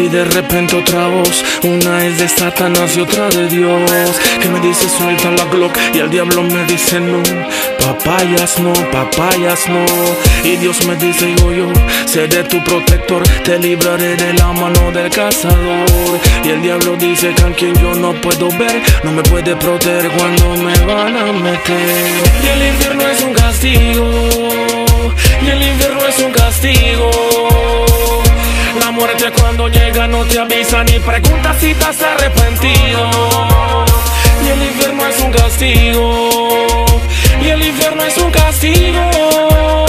Y de repente otra voz, una es de Satanás y otra de Dios, que me dice suelta la Glock, y el diablo me dice no, papayas no, papayas no. Y Dios me dice yo seré tu protector, te libraré de la mano del cazador. Y el diablo dice que a quien yo no puedo ver, no me puede proteger cuando me van a meter. Y el infierno es un castigo, y el infierno es un castigo. La muerte cuando llega no te avisa ni pregunta si estás arrepentido. Y el infierno es un castigo, y el infierno es un castigo.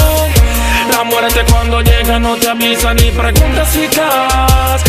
La muerte cuando llega no te avisa ni pregunta si estás.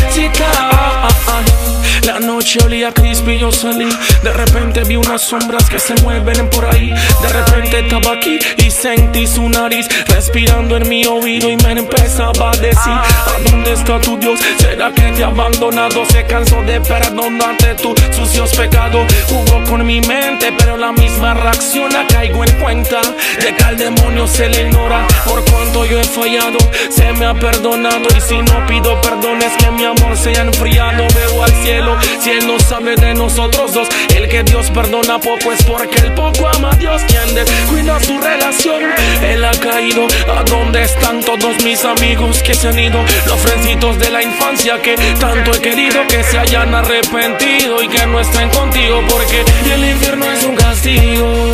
La noche olía crispy, yo salí. De repente vi unas sombras que se mueven por ahí. De repente estaba aquí y sentí su nariz respirando en mi oído y me empezaba a decir: ¿a dónde está tu Dios? ¿Será que te ha abandonado? Se cansó de perdonarte tus sucios pecados. Jugó con mi mente, pero la misma reacciona. Caigo en cuenta de que al demonio se le ignora. Por cuanto yo he fallado, se me ha perdonado. Y si no pido perdón es que mi amor se ha enfriado. Veo al cielo, si él no sabe de nosotros dos. El que Dios perdona poco es porque el poco ama a Dios. Quien descuida su relación, él ha caído. ¿A dónde están todos mis amigos que se han ido? Los frencitos de la infancia que tanto he querido, que se hayan arrepentido y que no estén contigo. Porque y el infierno es un castigo,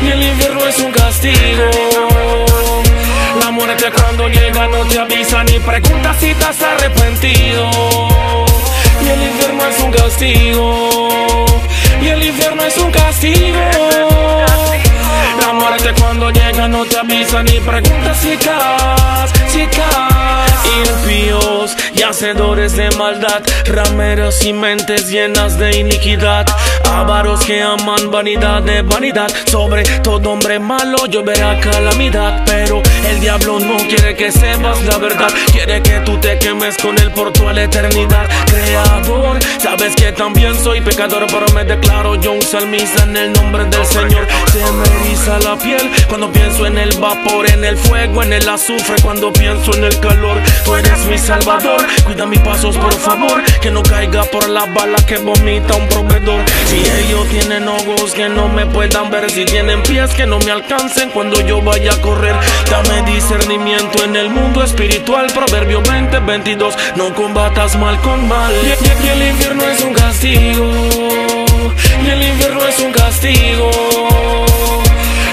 y el infierno es un castigo. La muerte cuando llega no te avisa ni pregunta si estás arrepentido. Y el infierno es un castigo, y el infierno es un castigo. La muerte cuando llega no te avisa ni pregunta si estás. Impíos y hacedores de maldad, rameros y mentes llenas de iniquidad, avaros que aman vanidad de vanidad. Sobre todo hombre malo lloverá calamidad. Pero el diablo no quiere que sepas la verdad, quiere que tú te quemes con él por toda la eternidad. Creador, sabes que también soy pecador, pero me declaro yo un salmista en el nombre del Señor. Se me eriza la piel cuando pienso en el vapor, en el fuego, en el azufre, cuando pienso en el calor. Tú eres mi salvador, cuida mis pasos por favor, que no caiga por la bala que vomita un proveedor. Si ellos tienen ojos que no me puedan ver, si tienen pies que no me alcancen cuando yo vaya a correr, dame discernimiento en el mundo espiritual. Proverbio 20:22, no combatas mal con mal. Y el infierno es un castigo, y el infierno es un castigo.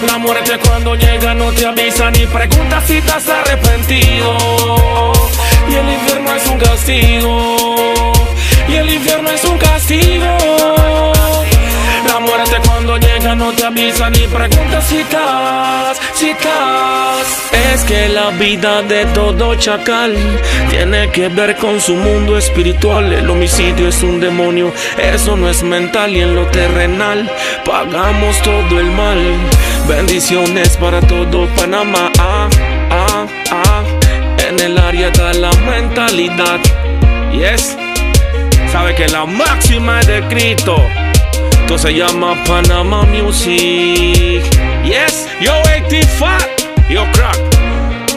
La muerte cuando llega no te avisa ni pregunta si estás arrepentido. Y el infierno es un castigo, y el infierno es un castigo. La muerte cuando llega no te avisa ni pregunta si estás. Es que la vida de todo chacal tiene que ver con su mundo espiritual. El homicidio es un demonio, eso no es mental. Y en lo terrenal pagamos todo el mal. Bendiciones para todo Panamá. En el área de la mentalidad. Yes. Sabe que la máxima es de Cristo. Esto se llama Panama Music. Yes. Yo AT-Fat, yo Crack,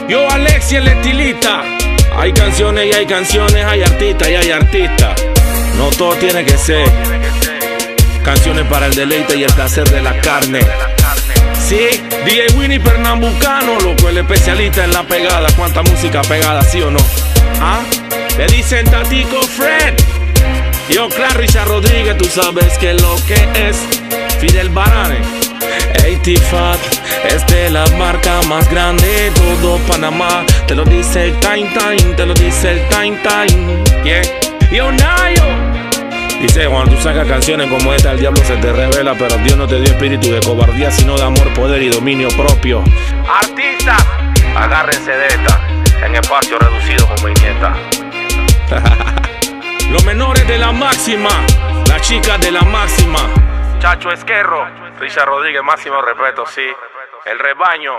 yo Alexi el estilita. Hay canciones y hay canciones, hay artistas y hay artistas. No todo tiene que ser canciones para el deleite y el placer de la carne. Sí, DJ Winnie Pernambucano, loco, el especialista en la pegada. ¿Cuánta música pegada, sí o no? Le dicen Tatico Fred. Yo, claro, Richard Rodríguez, tú sabes que lo que es Fidel Barane. AT-Fat es de la marca más grande de todo Panamá. Te lo dice el Time, te lo dice el Time. Yeah. Yo, Nayo. Dice, cuando tú sacas canciones como esta, el diablo se te revela, pero Dios no te dio espíritu de cobardía, sino de amor, poder y dominio propio. Artistas, agárrense de esta, en espacio reducido como Iniesta. Los menores de la máxima, las chicas de la máxima. Chacho Esquerro, Richard Rodríguez, máximo respeto, sí. El rebaño.